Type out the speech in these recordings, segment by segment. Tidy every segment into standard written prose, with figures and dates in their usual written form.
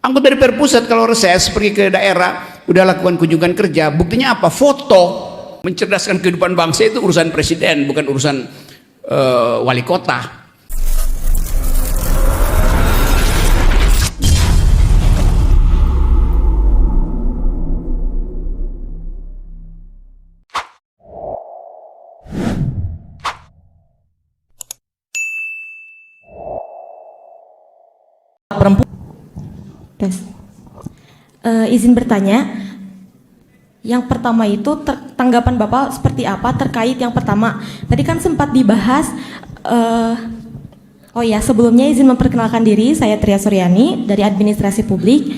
Anggota DPR pusat kalau reses pergi ke daerah, udah lakukan kunjungan kerja, buktinya apa? Foto. Mencerdaskan kehidupan bangsa itu urusan presiden, bukan urusan wali kota. Perempuan. Izin bertanya, yang pertama itu tanggapan Bapak seperti apa terkait yang pertama? Tadi kan sempat dibahas, sebelumnya izin memperkenalkan diri, saya Tria Suryani dari Administrasi Publik.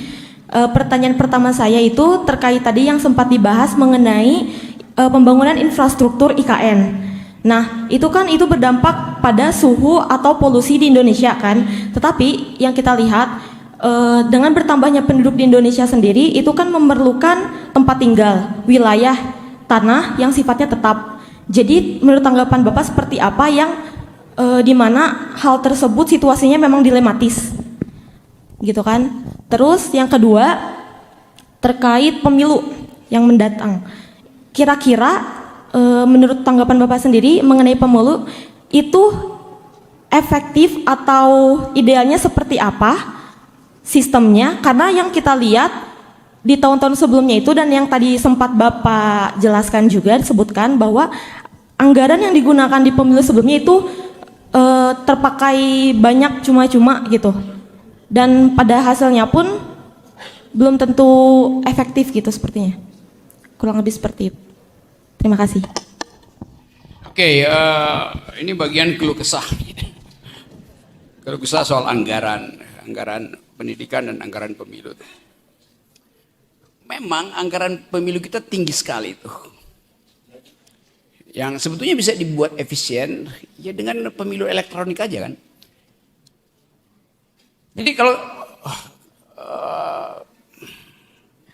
Pertanyaan pertama saya itu terkait tadi yang sempat dibahas mengenai pembangunan infrastruktur IKN. Nah, itu kan berdampak pada suhu atau polusi di Indonesia kan. Tetapi yang kita lihat dengan bertambahnya penduduk di Indonesia sendiri itu kan memerlukan tempat tinggal, wilayah tanah yang sifatnya tetap. Jadi menurut tanggapan Bapak seperti apa yang di mana hal tersebut situasinya memang dilematis, gitu kan? Terus yang kedua terkait pemilu yang mendatang. Kira-kira menurut tanggapan Bapak sendiri mengenai pemilu itu efektif atau idealnya seperti apa sistemnya? Karena yang kita lihat di tahun-tahun sebelumnya itu dan yang tadi sempat Bapak jelaskan juga disebutkan bahwa anggaran yang digunakan di pemilu sebelumnya itu terpakai banyak cuma-cuma gitu, dan pada hasilnya pun belum tentu efektif gitu sepertinya, kurang lebih seperti itu. Terima kasih. Oke, ini bagian keluh kesah. Keluh kesah soal anggaran pendidikan dan anggaran pemilu. Memang anggaran pemilu kita tinggi sekali itu. Yang sebetulnya bisa dibuat efisien ya dengan pemilu elektronik aja kan. Jadi kalau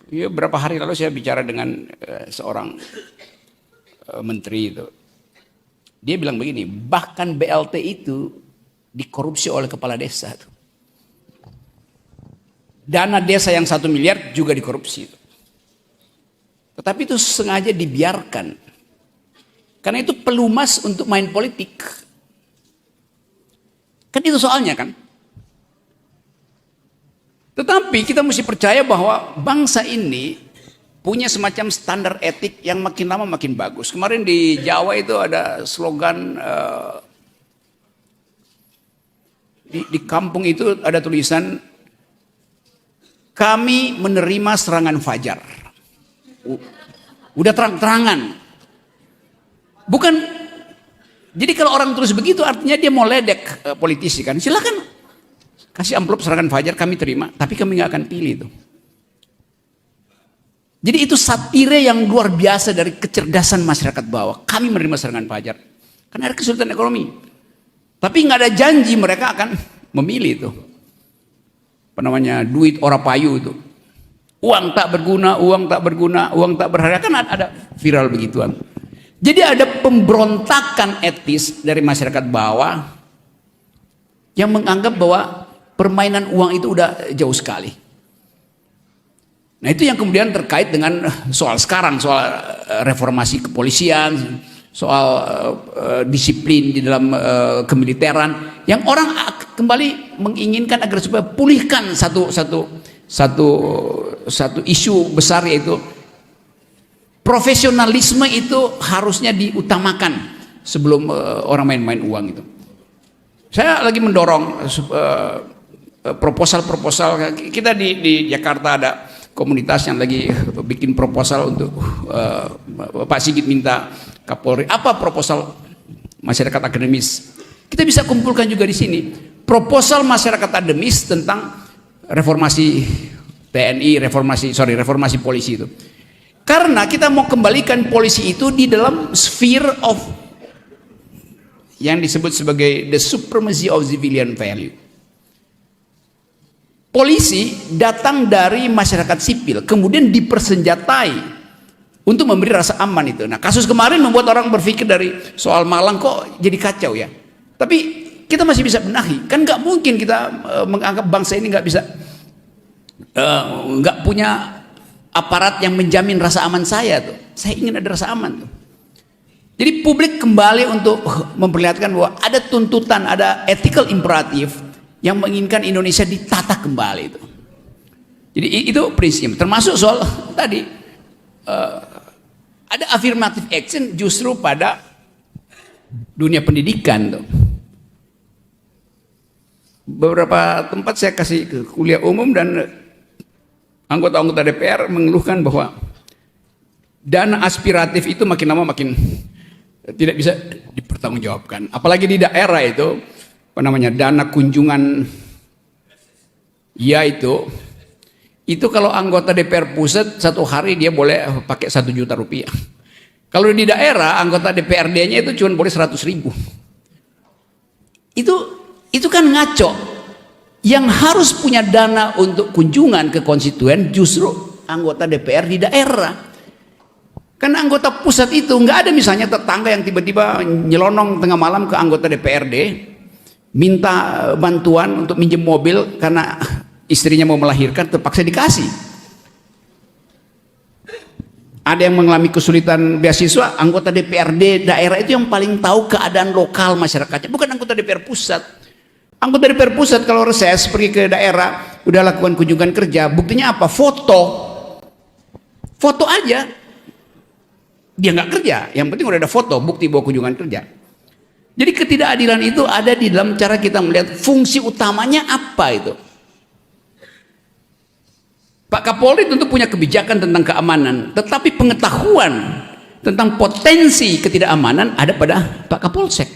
ya berapa hari lalu saya bicara dengan seorang menteri itu. Dia bilang begini, bahkan BLT itu dikorupsi oleh kepala desa tuh. Dana desa yang 1 miliar juga dikorupsi. Tetapi itu sengaja dibiarkan. Karena itu pelumas untuk main politik. Kan itu soalnya kan. Tetapi kita mesti percaya bahwa bangsa ini punya semacam standar etik yang makin lama makin bagus. Kemarin di Jawa itu ada slogan, di kampung itu ada tulisan, kami menerima serangan fajar. Udah terang-terangan. Bukan, jadi kalau orang tulis begitu artinya dia mau ledek politisi kan. Silakan kasih amplop serangan fajar, kami terima. Tapi kami nggak akan pilih itu. Jadi itu satire yang luar biasa dari kecerdasan masyarakat bawah. Kami menerima serangan fajar karena ada kesulitan ekonomi. Tapi nggak ada janji mereka akan memilih itu. Apa namanya, duit ora payu itu. Uang tak berguna, uang tak berguna, uang tak berharga, kan ada viral begituan. Jadi ada pemberontakan etis dari masyarakat bawah yang menganggap bahwa permainan uang itu udah jauh sekali. Nah itu yang kemudian terkait dengan soal sekarang, soal reformasi kepolisian, soal disiplin di dalam kemiliteran, yang orang kembali menginginkan agar supaya pulihkan satu isu besar, yaitu profesionalisme itu harusnya diutamakan sebelum orang main-main uang itu. Saya lagi mendorong proposal-proposal. Kita di Jakarta ada komunitas yang lagi bikin proposal untuk Pak Sigit minta Kapolri. Apa proposal masyarakat akademis? Kita bisa kumpulkan juga di sini. Proposal masyarakat akademis tentang reformasi TNI, reformasi polisi itu. Karena kita mau kembalikan polisi itu di dalam sphere of yang disebut sebagai the supremacy of civilian value. Polisi datang dari masyarakat sipil, kemudian dipersenjatai untuk memberi rasa aman itu. Nah, kasus kemarin membuat orang berpikir dari soal Malang kok jadi kacau ya. Tapi kita masih bisa benahi. Kan nggak mungkin kita menganggap bangsa ini nggak bisa nggak punya aparat yang menjamin rasa aman saya tuh. Saya ingin ada rasa aman tuh. Jadi publik kembali untuk memperlihatkan bahwa ada tuntutan, ada ethical imperatif yang menginginkan Indonesia ditata kembali itu. Jadi itu prinsip. Termasuk soal tadi ada affirmative action justru pada dunia pendidikan tuh. Beberapa tempat saya kasih kuliah umum dan anggota-anggota DPR mengeluhkan bahwa dana aspiratif itu makin lama makin tidak bisa dipertanggungjawabkan. Apalagi di daerah itu, apa namanya, dana kunjungan, ya itu kalau anggota DPR pusat satu hari dia boleh pakai 1 juta rupiah. Kalau di daerah anggota DPRD-nya itu cuma boleh 100.000. Itu kan ngaco. Yang harus punya dana untuk kunjungan ke konstituen justru anggota DPR di daerah. Kan anggota pusat itu nggak ada misalnya tetangga yang tiba-tiba nyelonong tengah malam ke anggota DPRD minta bantuan untuk minjem mobil karena istrinya mau melahirkan, terpaksa dikasih. Ada yang mengalami kesulitan beasiswa, anggota DPRD daerah itu yang paling tahu keadaan lokal masyarakatnya, bukan anggota DPR pusat. Anggota DPR pusat kalau reses pergi ke daerah, udah lakukan kunjungan kerja, buktinya apa? Foto aja. Dia nggak kerja, yang penting udah ada foto, bukti bahwa kunjungan kerja. Jadi ketidakadilan itu ada di dalam cara kita melihat fungsi utamanya apa itu. Pak Kapolri tentu punya kebijakan tentang keamanan, tetapi pengetahuan tentang potensi ketidakamanan ada pada Pak Kapolsek.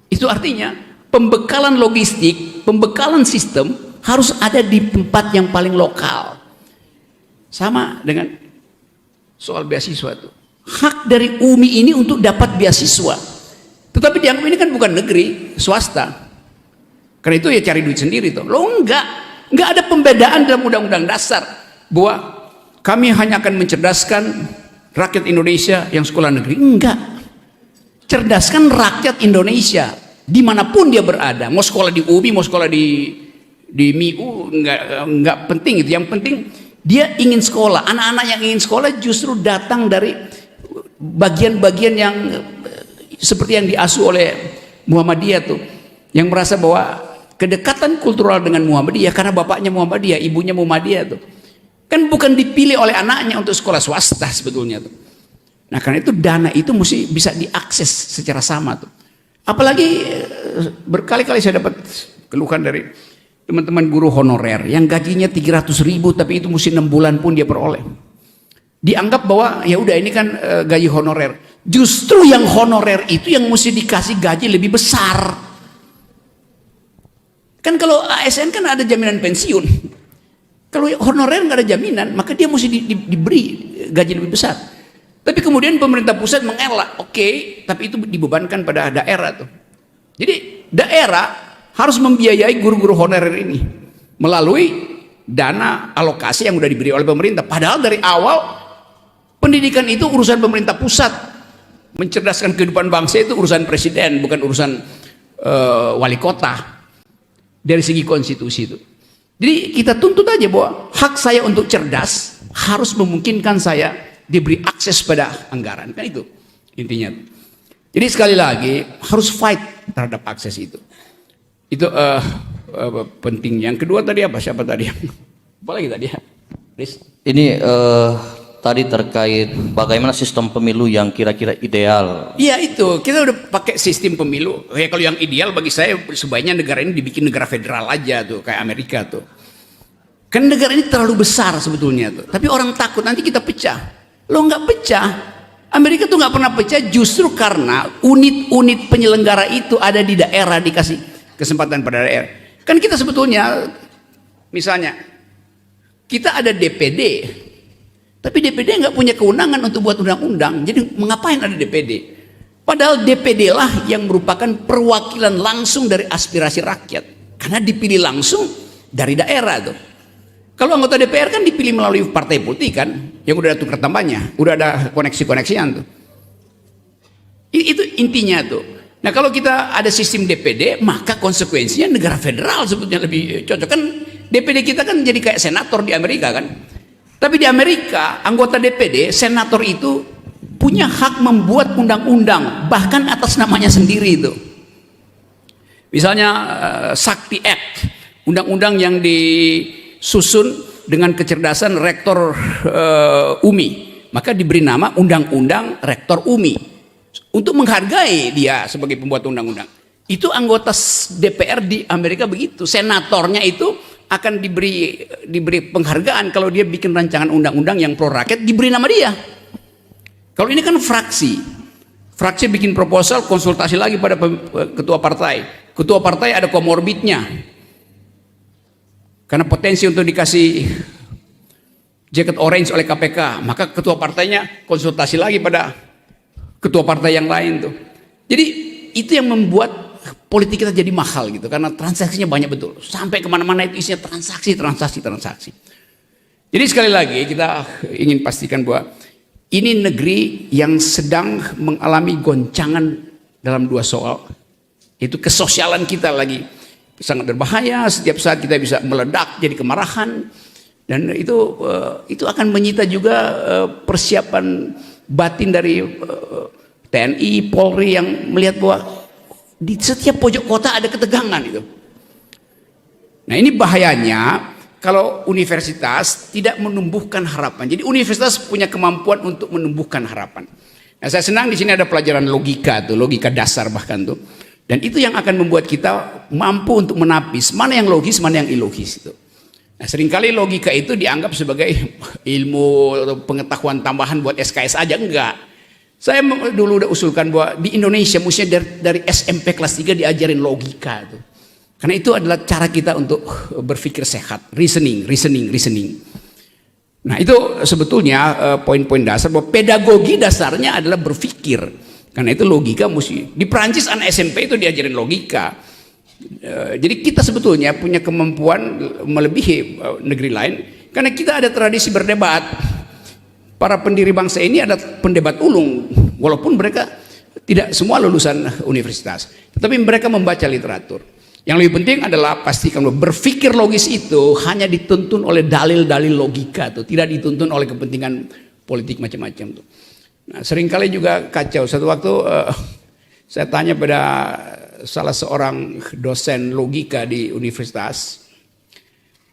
Itu artinya pembekalan logistik, pembekalan sistem harus ada di tempat yang paling lokal. Sama dengan soal beasiswa itu. Hak dari UMI ini untuk dapat beasiswa, tetapi dianggap ini kan bukan negeri, swasta. Karena itu ya cari duit sendiri tuh. Lo enggak ada pembedaan dalam undang-undang dasar bahwa kami hanya akan mencerdaskan rakyat Indonesia yang sekolah negeri. Enggak, cerdaskan rakyat Indonesia dimanapun dia berada, mau sekolah di UMI, mau sekolah di MIU, enggak penting itu. Yang penting dia ingin sekolah. Anak-anak yang ingin sekolah justru datang dari bagian-bagian yang seperti yang diasuh oleh Muhammadiyah tuh, yang merasa bahwa kedekatan kultural dengan Muhammadiyah karena bapaknya Muhammadiyah, ibunya Muhammadiyah tuh, kan bukan dipilih oleh anaknya untuk sekolah swasta sebetulnya tuh. Nah karena itu dana itu mesti bisa diakses secara sama tuh. Apalagi berkali-kali saya dapat keluhan dari teman-teman guru honorer yang gajinya 300.000 tapi itu mesti 6 bulan pun dia peroleh. Dianggap bahwa ya udah ini kan gaji honorer. Justru yang honorer itu yang mesti dikasih gaji lebih besar. Kan kalau ASN kan ada jaminan pensiun. Kalau honorer nggak ada jaminan, maka dia mesti diberi gaji lebih besar. Tapi kemudian pemerintah pusat mengelak, oke, tapi itu dibebankan pada daerah tuh. Jadi daerah harus membiayai guru-guru honorer ini melalui dana alokasi yang sudah diberi oleh pemerintah. Padahal dari awal pendidikan itu urusan pemerintah pusat, mencerdaskan kehidupan bangsa itu urusan presiden, bukan urusan wali kota dari segi konstitusi itu. Jadi kita tuntut aja bahwa hak saya untuk cerdas harus memungkinkan saya diberi akses pada anggaran, kan itu intinya. Jadi sekali lagi harus fight terhadap akses itu. Itu penting. Yang kedua tadi apa? Siapa tadi? Apa lagi tadi? Ini tadi terkait bagaimana sistem pemilu yang kira-kira ideal. Iya itu, kita udah pakai sistem pemilu. Ya kalau yang ideal bagi saya sebaiknya negara ini dibikin negara federal aja tuh, kayak Amerika tuh. Kan negara ini terlalu besar sebetulnya tuh. Tapi orang takut nanti kita pecah. Lo nggak pecah. Amerika tuh nggak pernah pecah justru karena unit-unit penyelenggara itu ada di daerah, dikasih kesempatan pada daerah. Kan kita sebetulnya, misalnya kita ada DPD. Tapi DPD nggak punya kewenangan untuk buat undang-undang. Jadi mengapain ada DPD? Padahal DPD lah yang merupakan perwakilan langsung dari aspirasi rakyat. Karena dipilih langsung dari daerah tuh. Kalau anggota DPR kan dipilih melalui partai politik kan, yang udah ada tukar tambahnya, udah ada koneksi-koneksian tuh. Itu intinya tuh. Nah kalau kita ada sistem DPD, maka konsekuensinya negara federal sebetulnya lebih cocok. Kan DPD kita kan jadi kayak senator di Amerika kan. Tapi di Amerika anggota DPD, senator itu punya hak membuat undang-undang bahkan atas namanya sendiri itu. Misalnya Sakti Act, undang-undang yang disusun dengan kecerdasan rektor UMI, maka diberi nama Undang-Undang Rektor UMI untuk menghargai dia sebagai pembuat undang-undang. Itu anggota DPR di Amerika begitu, senatornya itu akan diberi penghargaan kalau dia bikin rancangan undang-undang yang pro rakyat, diberi nama dia. Kalau ini kan fraksi bikin proposal, konsultasi lagi pada ketua partai. Ketua partai ada komorbidnya, karena potensi untuk dikasih jaket orange oleh KPK, maka ketua partainya konsultasi lagi pada ketua partai yang lain tuh. Jadi itu yang membuat politik kita jadi mahal gitu, karena transaksinya banyak betul, sampai kemana-mana itu isinya transaksi. Jadi sekali lagi kita ingin pastikan bahwa ini negeri yang sedang mengalami goncangan dalam dua soal, itu kesosialan kita lagi sangat berbahaya. Setiap saat kita bisa meledak jadi kemarahan, dan itu akan menyita juga persiapan batin dari TNI, Polri yang melihat bahwa di setiap pojok kota ada ketegangan itu. Nah ini bahayanya kalau universitas tidak menumbuhkan harapan. Jadi universitas punya kemampuan untuk menumbuhkan harapan. Nah saya senang di sini ada pelajaran logika tuh, logika dasar bahkan tuh. Dan itu yang akan membuat kita mampu untuk menapis mana yang logis, mana yang ilogis itu. Nah seringkali logika itu dianggap sebagai ilmu atau pengetahuan tambahan buat SKS aja, enggak. Saya dulu udah usulkan bahwa di Indonesia mestinya dari SMP kelas 3 diajarin logika tuh. Karena itu adalah cara kita untuk berpikir sehat, reasoning. Nah itu sebetulnya poin-poin dasar bahwa pedagogi dasarnya adalah berpikir. Karena itu logika mesti. Di Prancis anak SMP itu diajarin logika. Jadi kita sebetulnya punya kemampuan melebihi negeri lain. Karena kita ada tradisi berdebat. Para pendiri bangsa ini ada pendebat ulung, walaupun mereka tidak semua lulusan universitas, tetapi mereka membaca literatur. Yang lebih penting adalah pastikan berpikir logis itu hanya dituntun oleh dalil-dalil logika, tuh, tidak dituntun oleh kepentingan politik macam-macam. Tuh. Nah, seringkali juga kacau. Satu waktu saya tanya pada salah seorang dosen logika di universitas,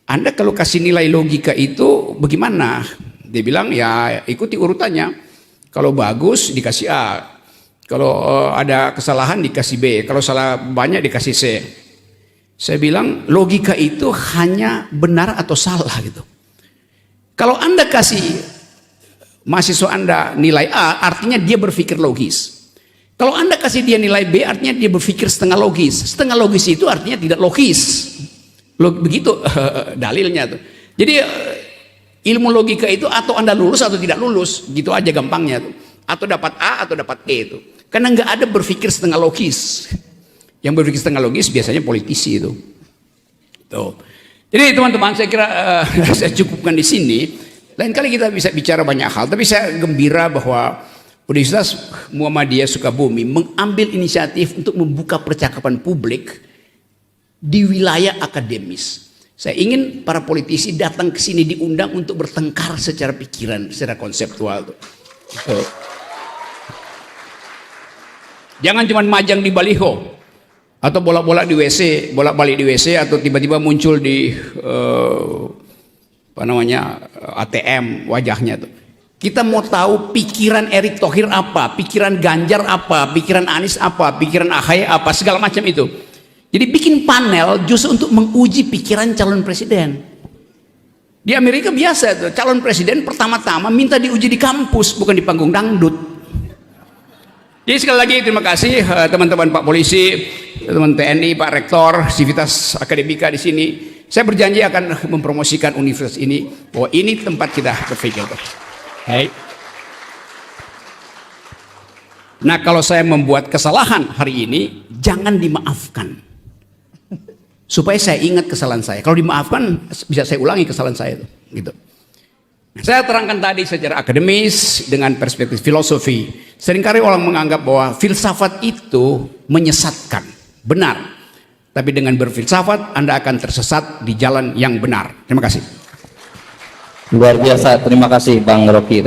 Anda kalau kasih nilai logika itu bagaimana? Dia bilang ya ikuti urutannya. Kalau bagus dikasih A, kalau ada kesalahan dikasih B, kalau salah banyak dikasih C. Saya bilang logika itu hanya benar atau salah gitu. Kalau Anda kasih mahasiswa Anda nilai A, artinya dia berpikir logis. Kalau Anda kasih dia nilai B, artinya dia berpikir setengah logis. Setengah logis itu artinya tidak logis. Begitu dalilnya tuh. Jadi ilmu logika itu atau Anda lulus atau tidak lulus, gitu aja gampangnya tuh. Atau dapat A atau dapat E itu. Karena nggak ada berpikir setengah logis. Yang berpikir setengah logis biasanya politisi itu. Tuh. Jadi teman-teman saya kira saya cukupkan di sini. Lain kali kita bisa bicara banyak hal, tapi saya gembira bahwa Universitas Muhammadiyah Sukabumi mengambil inisiatif untuk membuka percakapan publik di wilayah akademis. Saya ingin para politisi datang ke sini diundang untuk bertengkar secara pikiran, secara konseptual. Jangan cuma majang di baliho atau bolak-balik di WC, atau tiba-tiba muncul di ATM wajahnya tuh. Kita mau tahu pikiran Erick Thohir apa, pikiran Ganjar apa, pikiran Anies apa, pikiran AHY apa, segala macam itu. Jadi bikin panel justru untuk menguji pikiran calon presiden. Di Amerika biasa tuh, calon presiden pertama-tama minta diuji di kampus, bukan di panggung dangdut. Jadi sekali lagi terima kasih teman-teman Pak Polisi, teman TNI, Pak Rektor, Civitas Akademika di sini. Saya berjanji akan mempromosikan universitas ini, bahwa ini tempat kita berpikir. Hey. Nah kalau saya membuat kesalahan hari ini, jangan dimaafkan. Supaya saya ingat kesalahan saya. Kalau dimaafkan, bisa saya ulangi kesalahan saya itu. Gitu. Nah, saya terangkan tadi secara akademis dengan perspektif filosofi. Seringkali orang menganggap bahwa filsafat itu menyesatkan. Benar. Tapi dengan berfilsafat Anda akan tersesat di jalan yang benar. Terima kasih. Luar biasa, terima kasih Bang Rocky.